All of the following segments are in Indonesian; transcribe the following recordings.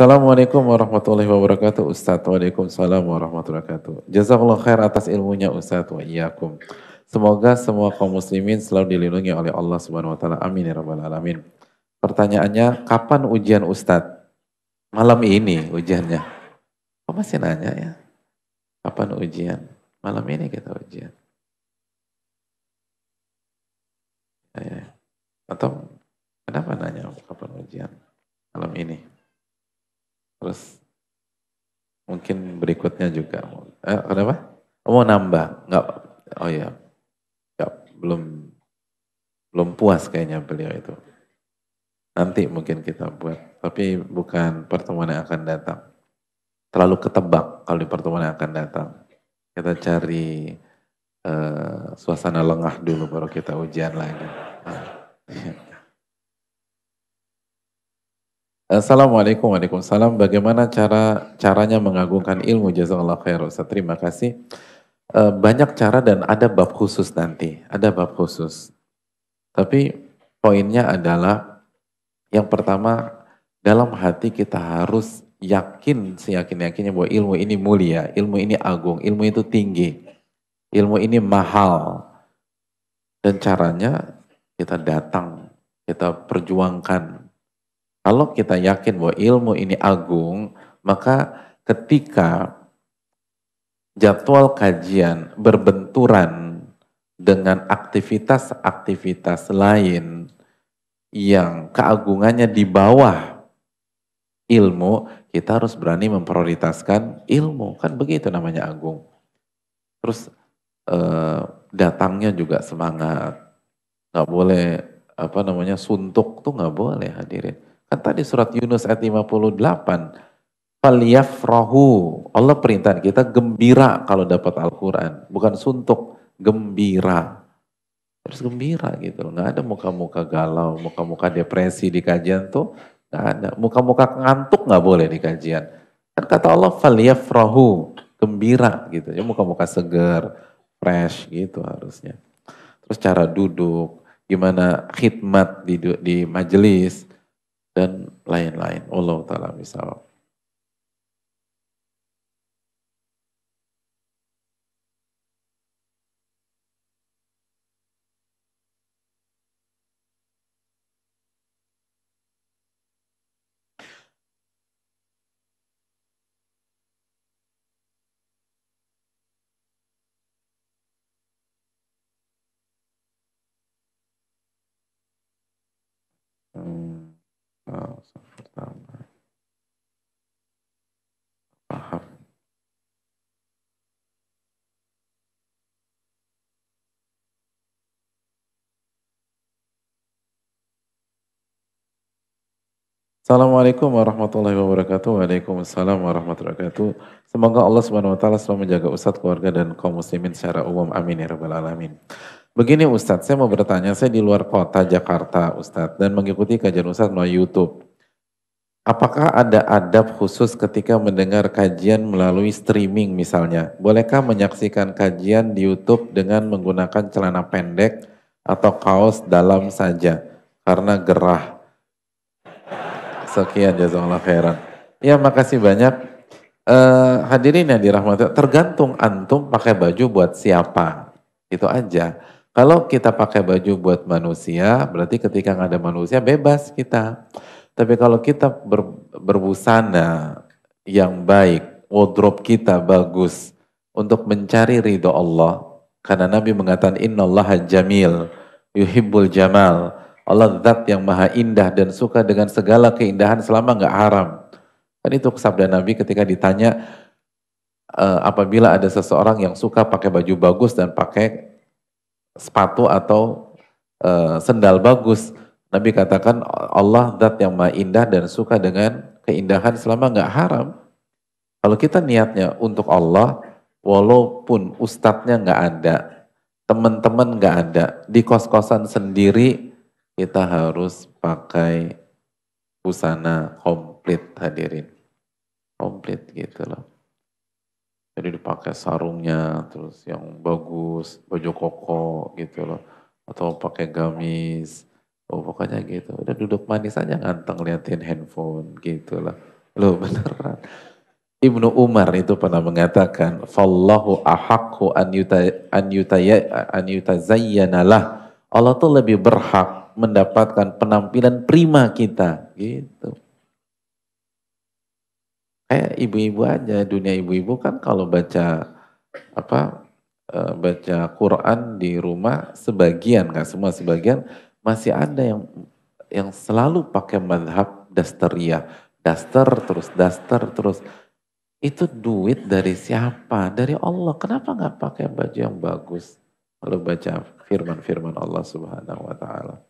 Assalamualaikum warahmatullahi wabarakatuh Ustadz. Waalaikumsalam warahmatullahi wabarakatuh. Jazakallah khair atas ilmunya Ustadz wa iyyakum. Semoga semua kaum muslimin selalu dilindungi oleh Allah Subhanahu wa taala. Amin ya rabbal alamin. Pertanyaannya, kapan ujian Ustadz? Malam ini ujiannya. Kok masih nanya ya? Kapan ujian? Malam ini kita ujian. Ya. Atau kenapa nanya kapan ujian? Malam ini. Terus mungkin berikutnya juga. Kenapa? Mau nambah? Enggak. Oh ya, enggak, belum puas kayaknya beliau itu. Nanti mungkin kita buat, tapi bukan pertemuan yang akan datang. Terlalu ketebak kalau di pertemuan yang akan datang. Kita cari suasana lengah dulu baru kita ujian lagi. Assalamualaikum warahmatullahi wabarakatuh. Bagaimana caranya mengagungkan ilmu? Jazakallah khair Ustaz. Terima kasih. Banyak cara dan ada bab khusus nanti. Ada bab khusus. Tapi poinnya adalah yang pertama, dalam hati kita harus yakin, seyakin-yakinnya bahwa ilmu ini mulia, ilmu ini agung, ilmu itu tinggi, ilmu ini mahal. Dan caranya kita datang, kita perjuangkan. Kalau kita yakin bahwa ilmu ini agung, maka ketika jadwal kajian berbenturan dengan aktivitas-aktivitas lain yang keagungannya di bawah ilmu, kita harus berani memprioritaskan ilmu. Kan begitu namanya agung. Terus datangnya juga semangat. Nggak boleh suntuk tuh nggak boleh hadirin. Kan tadi surat Yunus ayat 58. Falyafrahu. Allah perintah kita gembira kalau dapat Al-Quran. Bukan suntuk, gembira. Terus gembira gitu loh. Nggak ada muka-muka galau, muka-muka depresi di kajian tuh. Nggak ada. Muka-muka ngantuk nggak boleh di kajian. Kan kata Allah, falyafrahu. Gembira gitu. Ya muka-muka seger, fresh gitu harusnya. Terus cara duduk, gimana khidmat di majelis, dan lain-lain. Allah ta'ala misal. Pertama, paham. Assalamualaikum warahmatullahi wabarakatuh. Waalaikumsalam warahmatullahi wabarakatuh. Semoga Allah Subhanahu wa taala selalu menjaga Ustadz, keluarga dan kaum muslimin secara umum. Amin ya rabbal alamin. Begini Ustadz, saya mau bertanya, saya di luar kota Jakarta Ustadz dan mengikuti kajian Ustadz melalui YouTube. Apakah ada adab khusus ketika mendengar kajian melalui streaming misalnya? Bolehkah menyaksikan kajian di YouTube dengan menggunakan celana pendek atau kaos dalam saja karena gerah? Sekian, jazakallah khairan. Ya, makasih banyak. Hadirin yang dirahmati, tergantung antum pakai baju buat siapa. Itu aja. Kalau kita pakai baju buat manusia, berarti ketika nggak ada manusia bebas kita. Tapi kalau kita berbusana yang baik, wardrobe kita bagus untuk mencari ridho Allah. Karena Nabi mengatakan innallaha jamil, yuhibbul jamal. Allah zat yang maha indah dan suka dengan segala keindahan selama nggak haram. Kan itu sabda Nabi ketika ditanya apabila ada seseorang yang suka pakai baju bagus dan pakai sepatu atau sendal bagus. Nabi katakan Allah zat yang maha indah dan suka dengan keindahan selama nggak haram. Kalau kita niatnya untuk Allah, walaupun ustadznya nggak ada, teman-teman nggak ada, di kos-kosan sendiri kita harus pakai busana komplit hadirin. Komplit gitu loh. Jadi dipakai sarungnya, terus yang bagus, baju koko gitu loh. Atau pakai gamis, oh pokoknya gitu. Udah duduk manis aja nganteng liatin handphone gitu loh. Loh beneran. Ibnu Umar itu pernah mengatakan, "Fallahu ahaqqu an yutazayyana lah." Allah tuh lebih berhak mendapatkan penampilan prima kita, gitu. Kayak ibu-ibu aja, dunia ibu-ibu kan kalau baca apa baca Quran di rumah sebagian, nggak semua, sebagian masih ada yang selalu pakai madhab dasteriyah, daster terus. Itu duit dari siapa? Dari Allah. Kenapa nggak pakai baju yang bagus? Kalau baca firman-firman Allah Subhanahu wa taala.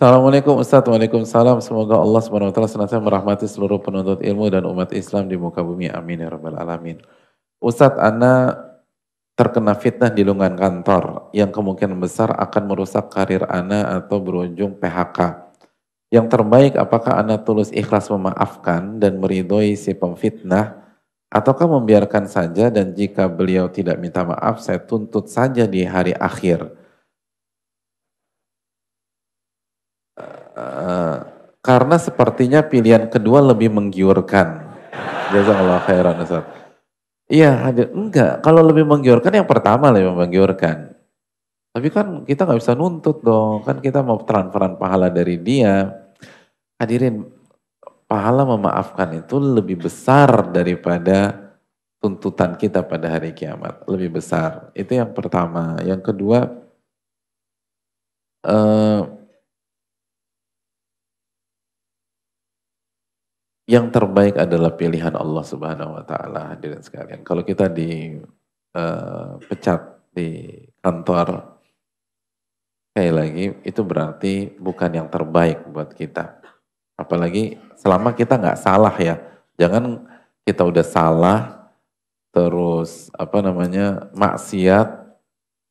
Assalamualaikum Ustaz, Waalaikumsalam. Semoga Allah Subhanahu wa taala senantiasa merahmati seluruh penuntut ilmu dan umat Islam di muka bumi. Amin ya rabbal alamin. Ustadz, Ana terkena fitnah di lingkungan kantor yang kemungkinan besar akan merusak karir Ana atau berujung PHK. Yang terbaik, apakah Ana tulus ikhlas memaafkan dan meridhoi si pemfitnah, ataukah membiarkan saja dan jika beliau tidak minta maaf, saya tuntut saja di hari akhir. Eh, karena sepertinya pilihan kedua lebih menggiurkan. Jazakallah khairan Ustaz. Iya, hadir. Enggak. Kalau lebih menggiurkan yang pertama lebih menggiurkan. Tapi kan kita nggak bisa nuntut dong. Kan kita mau transferan pahala dari dia. Hadirin, pahala memaafkan itu lebih besar daripada tuntutan kita pada hari kiamat. Lebih besar. Itu yang pertama. Yang kedua, eh, yang terbaik adalah pilihan Allah Subhanahu wa taala, hadirin sekalian. Kalau kita pecat di kantor, sekali lagi itu berarti bukan yang terbaik buat kita. Apalagi selama kita nggak salah ya. Jangan kita udah salah terus apa namanya maksiat,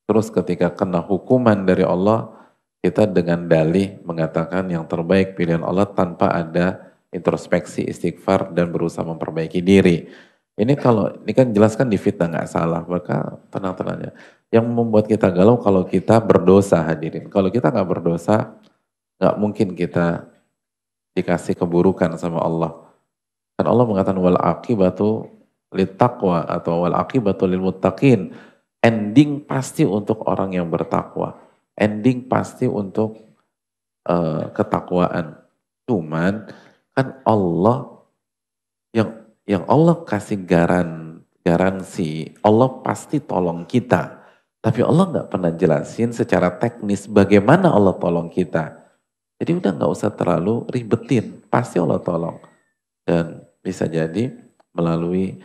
terus ketika kena hukuman dari Allah kita dengan dalih mengatakan yang terbaik pilihan Allah tanpa ada introspeksi, istighfar dan berusaha memperbaiki diri. Ini kan jelaskan di fitnah nggak salah, maka tenang-tenang aja. Yang membuat kita galau kalau kita berdosa, hadirin. Kalau kita nggak berdosa, nggak mungkin kita dikasih keburukan sama Allah. Dan Allah mengatakan wal akibatu lit taqwa atau wal akibatu lil muttaqin. Ending pasti untuk orang yang bertakwa. Ending pasti untuk ketakwaan. Cuman kan Allah yang Allah kasih garansi, Allah pasti tolong kita. Tapi Allah nggak pernah jelasin secara teknis bagaimana Allah tolong kita. Jadi udah nggak usah terlalu ribetin, pasti Allah tolong. Dan bisa jadi melalui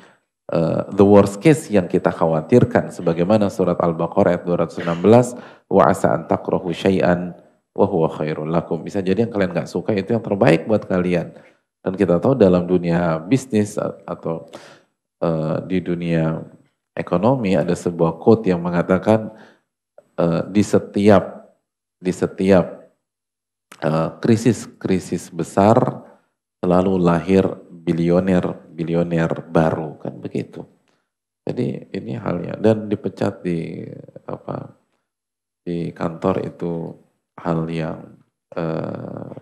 the worst case yang kita khawatirkan sebagaimana surat Al-Baqarah ayat 216 wa asa an takrahu syai'an wa huwa khairul lakum. Bisa jadi yang kalian nggak suka itu yang terbaik buat kalian. Dan kita tahu dalam dunia bisnis atau di dunia ekonomi ada sebuah quote yang mengatakan di setiap krisis-krisis besar selalu lahir bilioner baru kan begitu. Jadi ini halnya dan dipecat apa di kantor itu hal yang eh,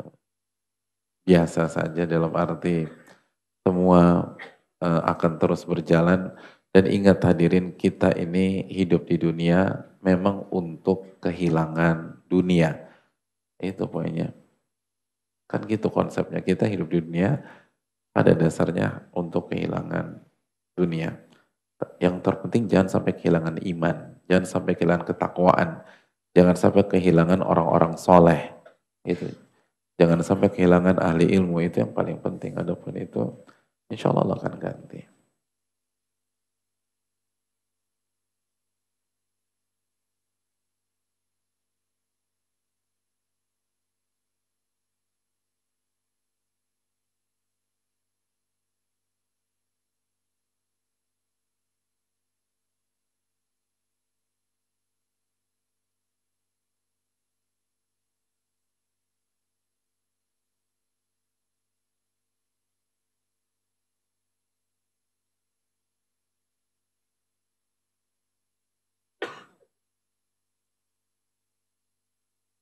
biasa saja dalam arti semua akan terus berjalan dan ingat hadirin kita ini hidup di dunia memang untuk kehilangan dunia. Itu poinnya. Kan gitu konsepnya kita hidup di dunia pada dasarnya untuk kehilangan dunia. Yang terpenting jangan sampai kehilangan iman, jangan sampai kehilangan ketakwaan, jangan sampai kehilangan orang-orang soleh. Itu, jangan sampai kehilangan ahli ilmu itu yang paling penting. Adapun itu, insya Allah akan ganti.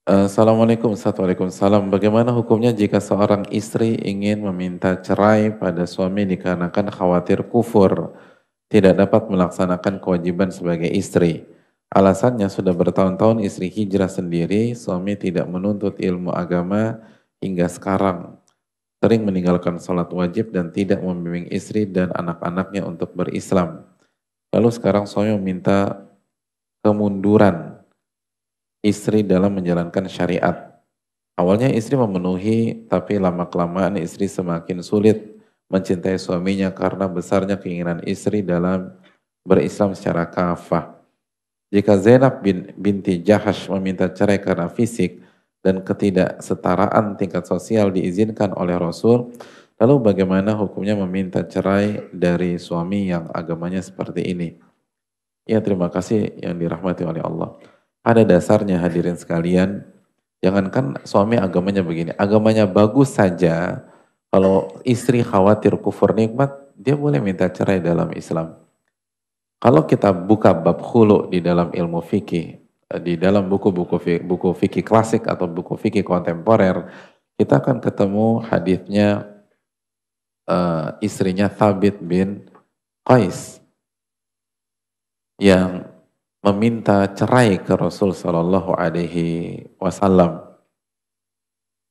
Assalamualaikum, Waalaikumsalam. Bagaimana hukumnya jika seorang istri ingin meminta cerai pada suami dikarenakan khawatir kufur, tidak dapat melaksanakan kewajiban sebagai istri? Alasannya sudah bertahun-tahun istri hijrah sendiri, suami tidak menuntut ilmu agama hingga sekarang. Sering meninggalkan sholat wajib dan tidak membimbing istri dan anak-anaknya untuk berislam. Lalu sekarang suami meminta kemunduran istri dalam menjalankan syariat. Awalnya istri memenuhi, tapi lama-kelamaan istri semakin sulit mencintai suaminya karena besarnya keinginan istri dalam berislam secara kafah. Jika Zainab binti Jahash meminta cerai karena fisik dan ketidaksetaraan tingkat sosial diizinkan oleh Rasul, lalu bagaimana hukumnya meminta cerai dari suami yang agamanya seperti ini? Ya, terima kasih yang dirahmati oleh Allah. Pada dasarnya hadirin sekalian, jangankan suami agamanya begini, agamanya bagus saja, kalau istri khawatir kufur nikmat, dia boleh minta cerai dalam Islam. Kalau kita buka bab khulu di dalam ilmu fikih, di dalam buku fikih klasik atau buku fikih kontemporer, kita akan ketemu hadisnya istrinya Thabit bin Qais yang meminta cerai ke Rasul Shallallahu Alaihi Wasallam.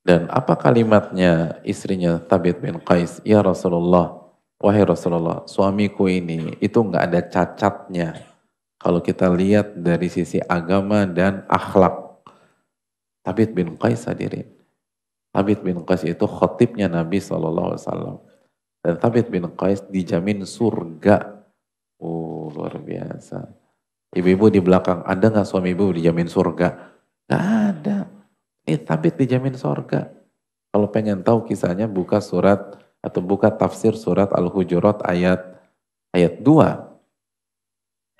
Dan apa kalimatnya istrinya Thabit bin Qais? Ya Rasulullah, wahai Rasulullah, suamiku ini itu nggak ada cacatnya. Kalau kita lihat dari sisi agama dan akhlak. Thabit bin Qais hadirin. Thabit bin Qais itu khotibnya Nabi SAW. Dan Thabit bin Qais dijamin surga. Oh, luar biasa. Ibu-ibu di belakang, ada nggak suami ibu dijamin surga? Nggak ada. Ini Thabit dijamin surga. Kalau pengen tahu kisahnya, buka surat atau buka tafsir surat Al-Hujurat ayat 2.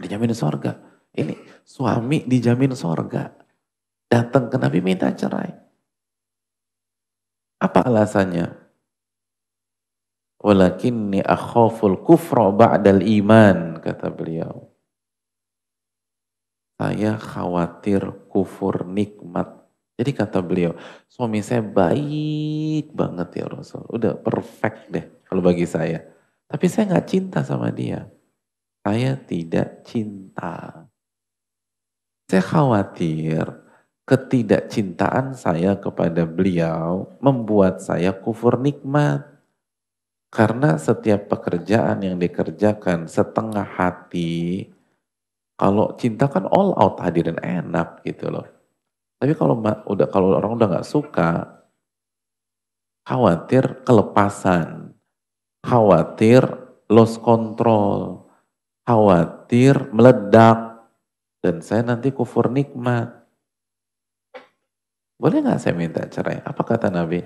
Dijamin surga. Ini suami dijamin surga. Datang ke Nabi minta cerai. Apa alasannya? Walakinni akhaful kufra ba'dal iman, kata beliau. Saya khawatir kufur nikmat. Jadi kata beliau, suami saya baik banget ya Rasul. Udah perfect deh kalau bagi saya. Tapi saya nggak cinta sama dia. Saya tidak cinta. Saya khawatir ketidakcintaan saya kepada beliau membuat saya kufur nikmat. Karena setiap pekerjaan yang dikerjakan setengah hati, kalau cinta kan all out hadirin enak gitu loh. Tapi kalau orang udah nggak suka, khawatir kelepasan, khawatir lost control, khawatir meledak, dan saya nanti kufur nikmat. Boleh nggak saya minta cerai? Apa kata Nabi?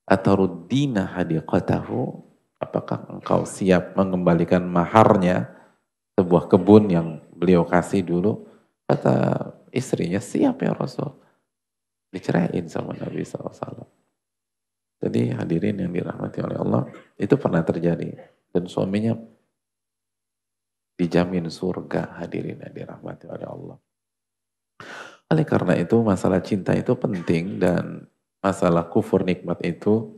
Ataruddina hadiqatahu. Apakah engkau siap mengembalikan maharnya, sebuah kebun yang beliau kasih dulu? Kata istrinya, siap ya Rasul. Diceraiin sama Nabi SAW. Jadi hadirin yang dirahmati oleh Allah, itu pernah terjadi. Dan suaminya dijamin surga, hadirin yang dirahmati oleh Allah. Oleh karena itu masalah cinta itu penting dan masalah kufur nikmat itu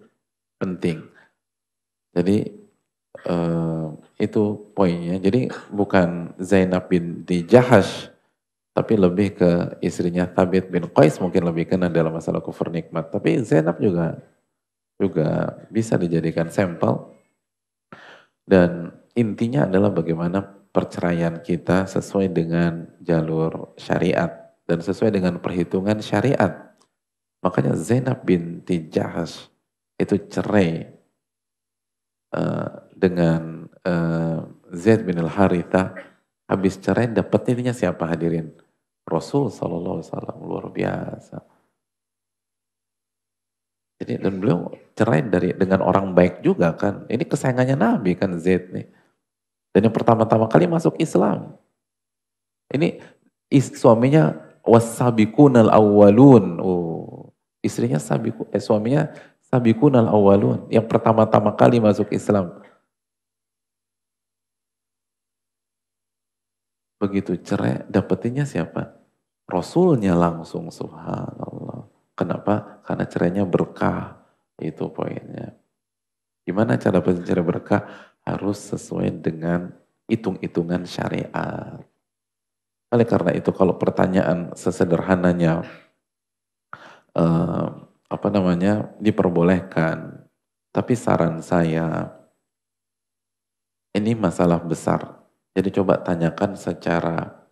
penting. Jadi itu poinnya. Jadi bukan Zainab binti Jahash, tapi lebih ke istrinya Thabit bin Qais mungkin lebih kena dalam masalah kufur nikmat. Tapi Zainab juga bisa dijadikan sampel dan intinya adalah bagaimana perceraian kita sesuai dengan jalur syariat dan sesuai dengan perhitungan syariat. Makanya Zainab binti Jahash itu cerai dengan Zaid bin al-Harithah. Habis cerai dapetnya siapa hadirin? Rasul Sallallahu Alaihi Wasallam, luar biasa. Jadi dan beliau cerai dengan orang baik juga kan. Ini kesayangannya Nabi kan Zaid nih. Dan yang pertama-tama kali masuk Islam. Ini suaminya wasabiqunal awwalun. Oh, istrinya suaminya sabiqunal awwalun. Yang pertama-tama kali masuk Islam. Begitu cerai, dapetinnya siapa? Rasulnya langsung, subhanallah. Kenapa? Karena cerainya berkah. Itu poinnya. Gimana cara cerai berkah? Harus sesuai dengan hitung-hitungan syariat. Oleh karena itu kalau pertanyaan sesederhananya eh, apa namanya diperbolehkan, tapi saran saya ini masalah besar. Jadi coba tanyakan secara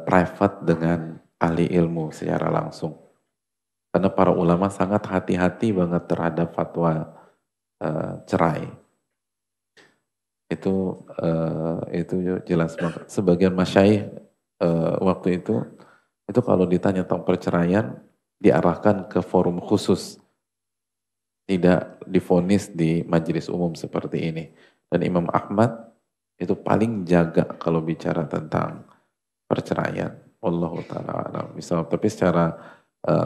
private dengan ahli ilmu secara langsung. Karena para ulama sangat hati-hati banget terhadap fatwa cerai. Itu jelas banget. Sebagian masyaikh waktu itu kalau ditanya tentang perceraian diarahkan ke forum khusus, tidak divonis di majelis umum seperti ini. Dan Imam Ahmad itu paling jaga kalau bicara tentang perceraian. Wallahu ta'ala alam. Tapi secara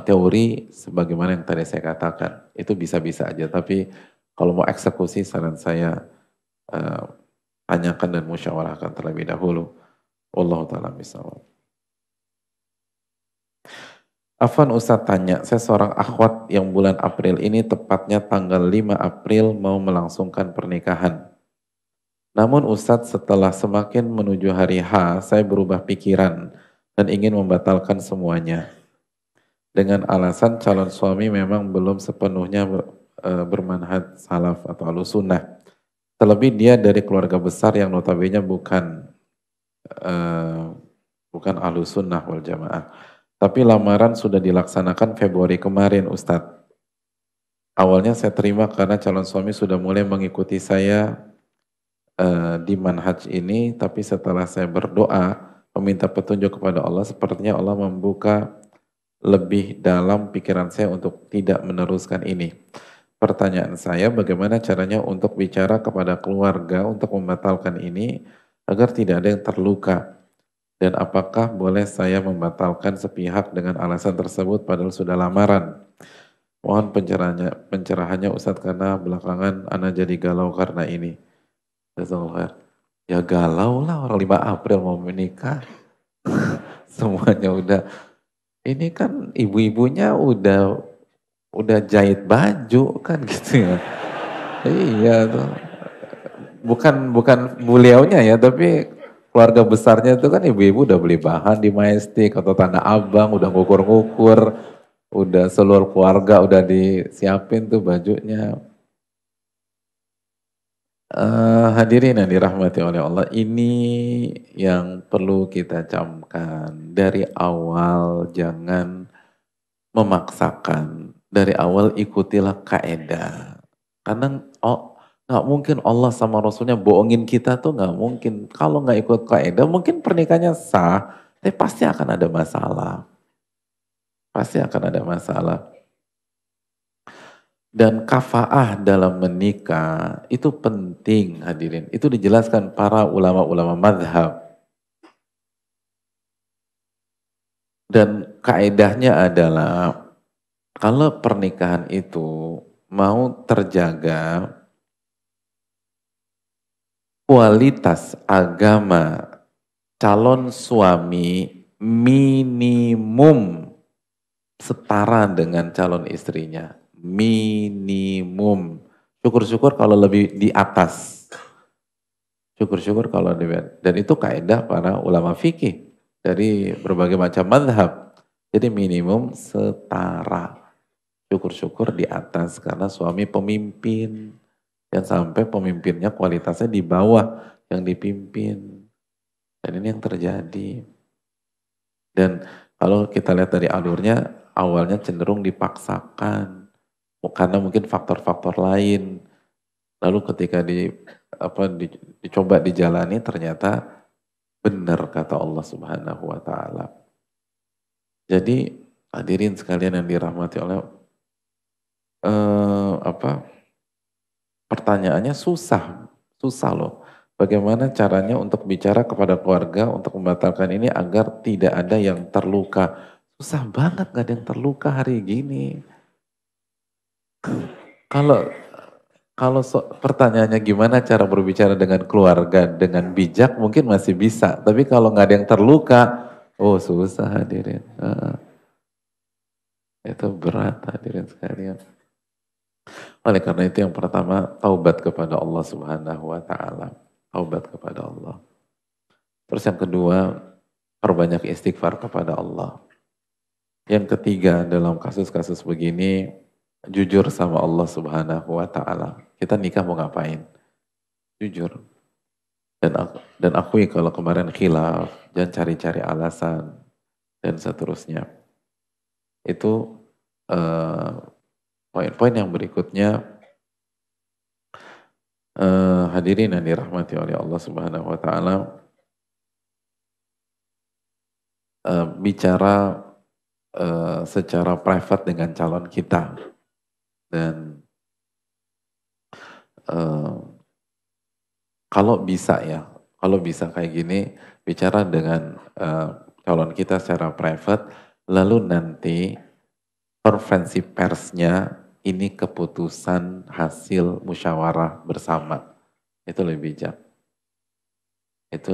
teori sebagaimana yang tadi saya katakan itu bisa-bisa aja. Tapi kalau mau eksekusi saran saya eh, tanyakan dan musyawarahkan terlebih dahulu. Wallahu ta'ala misal. Afwan Ustadz tanya, saya seorang akhwat yang bulan April ini tepatnya tanggal 5 April mau melangsungkan pernikahan. Namun Ustadz setelah semakin menuju hari H, saya berubah pikiran dan ingin membatalkan semuanya. Dengan alasan calon suami memang belum sepenuhnya bermanhaj salaf atau alusunnah. Terlebih dia dari keluarga besar yang notabene eh, bukan alusunnah wal jamaah. Tapi lamaran sudah dilaksanakan Februari kemarin Ustadz. Awalnya saya terima karena calon suami sudah mulai mengikuti saya di manhaj ini, tapi setelah saya berdoa, meminta petunjuk kepada Allah, sepertinya Allah membuka lebih dalam pikiran saya untuk tidak meneruskan ini. Pertanyaan saya, bagaimana caranya untuk bicara kepada keluarga untuk membatalkan ini agar tidak ada yang terluka? Dan apakah boleh saya membatalkan sepihak dengan alasan tersebut padahal sudah lamaran? Mohon pencerahannya Ustadz karena belakangan Ana jadi galau karena ini. Jazakallahu. Ya galau lah orang 5 April mau menikah. Semuanya udah. Ini kan ibu-ibunya udah jahit baju kan gitu ya. Iya tuh. Bukan beliaunya ya, tapi keluarga besarnya itu kan ibu-ibu udah beli bahan di Majestic atau Tanah Abang, udah ngukur-ngukur, udah seluruh keluarga udah disiapin tuh bajunya. Hadirin yang dirahmati oleh Allah, ini yang perlu kita camkan. Dari awal jangan memaksakan. Dari awal ikutilah kaedah. Karena nggak mungkin Allah sama Rasulnya bohongin kita tuh nggak mungkin. Kalau nggak ikut kaedah mungkin pernikahannya sah, tapi pasti akan ada masalah. Pasti akan ada masalah. Dan kafaah dalam menikah itu penting hadirin. Itu dijelaskan para ulama-ulama madhab. Dan kaedahnya adalah kalau pernikahan itu mau terjaga kualitas agama calon suami minimum setara dengan calon istrinya. Minimum. Syukur-syukur kalau lebih di atas. Syukur-syukur kalau lebih. Dan itu kaidah para ulama fikih dari berbagai macam madhab. Jadi minimum setara. Syukur-syukur di atas karena suami pemimpin. Dan sampai pemimpinnya kualitasnya di bawah yang dipimpin. Dan ini yang terjadi. Dan kalau kita lihat dari alurnya, awalnya cenderung dipaksakan. Karena mungkin faktor-faktor lain. Lalu ketika dicoba dijalani ternyata benar kata Allah Subhanahu wa taala. Jadi hadirin sekalian yang dirahmati oleh pertanyaannya susah loh. Bagaimana caranya untuk bicara kepada keluarga untuk membatalkan ini agar tidak ada yang terluka? Susah banget gak ada yang terluka hari gini. Kalau pertanyaannya gimana cara berbicara dengan keluarga dengan bijak mungkin masih bisa. Tapi kalau nggak ada yang terluka, oh susah hadirin. Itu berat hadirin sekalian. Oleh karena itu yang pertama, taubat kepada Allah Subhanahu wa taala. Taubat kepada Allah. Terus yang kedua, perbanyak istighfar kepada Allah. Yang ketiga, dalam kasus-kasus begini, jujur sama Allah Subhanahu wa taala. Kita nikah mau ngapain? Jujur. Dan akui kalau kemarin khilaf, jangan cari-cari alasan dan seterusnya. Itu eh, poin-poin yang berikutnya, hadirin yang dirahmati oleh Allah Subhanahu wa taala, bicara secara private dengan calon kita, dan eh, kalau bisa kayak gini, bicara dengan calon kita secara private, lalu nanti konferensi persnya ini keputusan hasil musyawarah bersama. Itu lebih bijak. Itu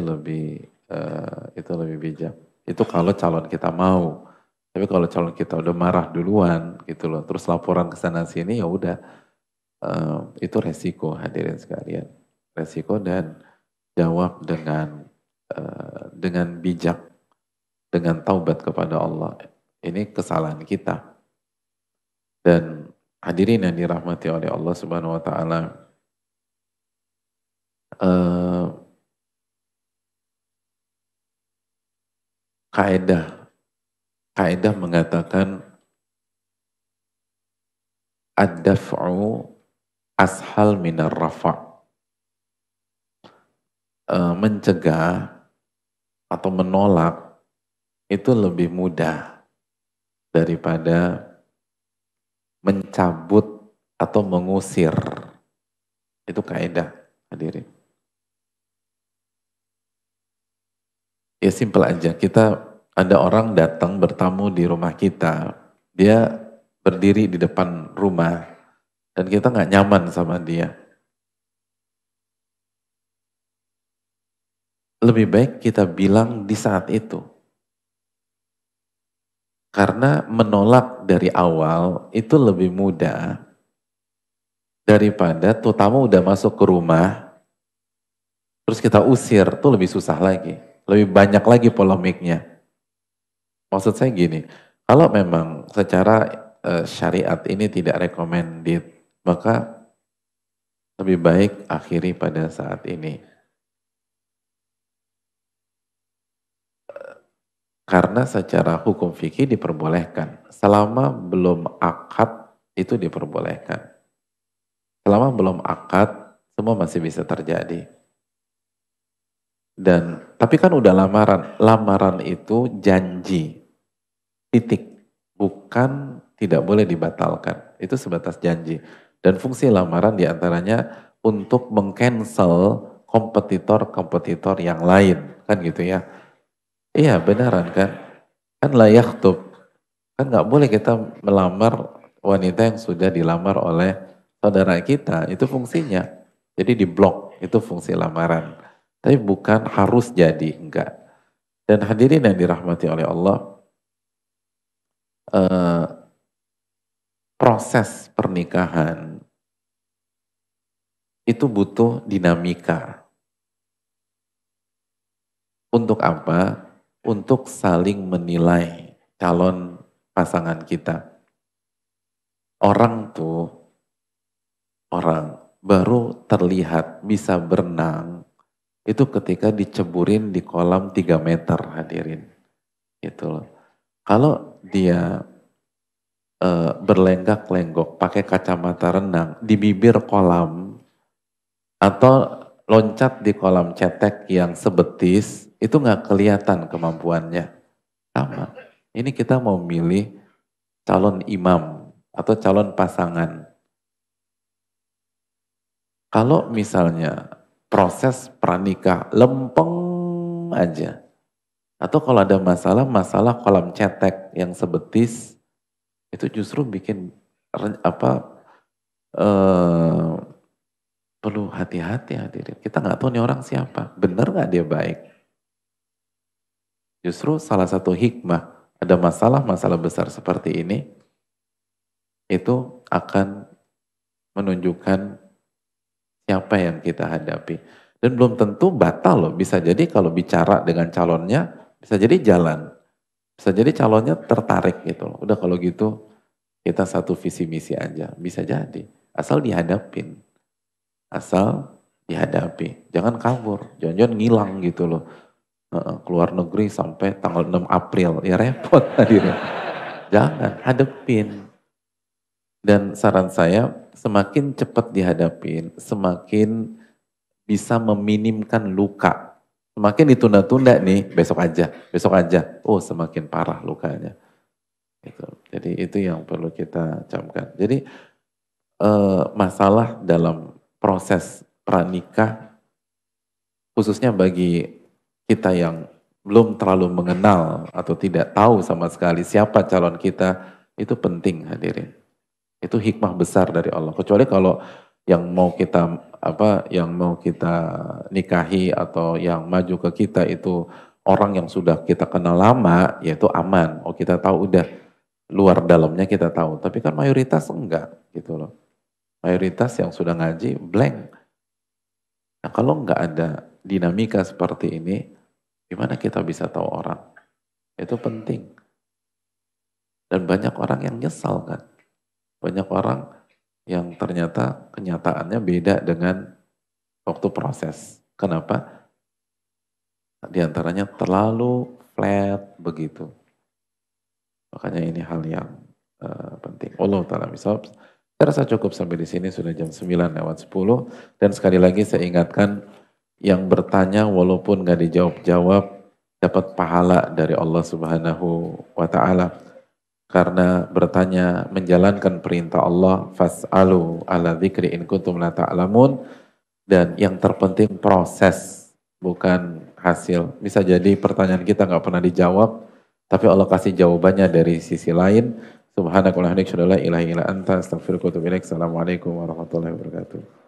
lebih bijak. Itu kalau calon kita mau. Tapi kalau calon kita udah marah duluan gitu loh, terus laporan ke sana sini, ya udah, itu resiko hadirin sekalian. Resiko, dan jawab dengan bijak, dengan taubat kepada Allah. Ini kesalahan kita. Dan hadirin yang dirahmati oleh Allah Subhanahu wa taala, kaidah kaidah mengatakan ad-daf'u ashal minar rafa'. Mencegah atau menolak itu lebih mudah daripada mencabut atau mengusir. Itu kaidah hadirin. Ya simpel aja, ada orang datang bertamu di rumah kita, dia berdiri di depan rumah dan kita nggak nyaman sama dia. Lebih baik kita bilang di saat itu. Karena menolak dari awal itu lebih mudah daripada tuh tamu udah masuk ke rumah, terus kita usir, tuh lebih susah lagi. Lebih banyak lagi polemiknya. Maksud saya gini, kalau memang secara syariat ini tidak recommended, maka lebih baik akhiri pada saat ini. Karena secara hukum fikih diperbolehkan. Selama belum akad itu diperbolehkan. Selama belum akad, semua masih bisa terjadi. Tapi kan udah lamaran. Lamaran itu janji. Titik. Bukan tidak boleh dibatalkan. Itu sebatas janji. Dan fungsi lamaran diantaranya untuk meng-cancel kompetitor-kompetitor yang lain. Kan gitu ya. Iya benaran kan. Kan layak tuh. Kan nggak boleh kita melamar wanita yang sudah dilamar oleh saudara kita. Itu fungsinya. Jadi diblok. Itu fungsi lamaran. Tapi bukan harus jadi. Enggak. Dan hadirin yang dirahmati oleh Allah, proses pernikahan itu butuh dinamika. Untuk apa? Untuk saling menilai calon pasangan kita. Orang baru terlihat bisa berenang itu ketika diceburin di kolam 3 meter hadirin. Gitu loh. Kalau dia berlenggak-lenggok pakai kacamata renang di bibir kolam atau loncat di kolam cetek yang sebetis, itu nggak kelihatan kemampuannya. Sama. Ini kita mau milih calon imam atau calon pasangan. Kalau misalnya proses pranikah lempeng aja, atau kalau ada masalah kolam cetek yang sebetis, itu justru bikin perlu hati-hati hadirin. Kita nggak tahu nih orang siapa, benar nggak dia baik. Justru salah satu hikmah ada masalah besar seperti ini, itu akan menunjukkan siapa yang kita hadapi. Dan belum tentu batal loh, bisa jadi kalau bicara dengan calonnya, bisa jadi jalan. Bisa jadi calonnya tertarik gitu loh. Udah kalau gitu kita satu visi misi aja, bisa jadi. Asal dihadapin, asal dihadapi. Jangan kabur, jangan-jangan ngilang gitu loh. Keluar negeri sampai tanggal 6 April, ya repot hadirin. Jangan, hadepin. Dan saran saya, semakin cepat dihadapin, semakin bisa meminimkan luka. Semakin ditunda-tunda nih, besok aja. Oh, semakin parah lukanya. Gitu. Jadi itu yang perlu kita camkan. Jadi masalah dalam proses pranikah, khususnya bagi kita yang belum terlalu mengenal atau tidak tahu sama sekali siapa calon kita, itu penting hadirin. Itu hikmah besar dari Allah. Kecuali kalau yang mau kita yang mau kita nikahi atau yang maju ke kita itu orang yang sudah kita kenal lama, yaitu aman. Oh, kita tahu udah luar dalamnya kita tahu. Tapi kan mayoritas enggak gitu loh. Mayoritas yang sudah ngaji blank. Nah, kalau enggak ada dinamika seperti ini, gimana kita bisa tahu orang? Itu penting. Dan banyak orang yang nyesal kan. Banyak orang yang ternyata kenyataannya beda dengan waktu proses. Kenapa? Di antaranya terlalu flat begitu. Makanya ini hal yang penting. Allah Ta'ala misal. Saya rasa cukup sampai di sini, sudah jam 9:10. Dan sekali lagi saya ingatkan, yang bertanya walaupun gak dijawab-jawab, dapat pahala dari Allah Subhanahu wa Ta'ala. Karena bertanya menjalankan perintah Allah, fas'alu ala dzikri in kuntum la ta'lamun. Dan yang terpenting proses, bukan hasil. Bisa jadi pertanyaan kita nggak pernah dijawab, tapi Allah kasih jawabannya dari sisi lain. Subhanakallahumma wa bihamdika, asyhadu an la ilaha illa anta, astaghfiruka wa atubu ilaik. Assalamualaikum warahmatullahi wabarakatuh.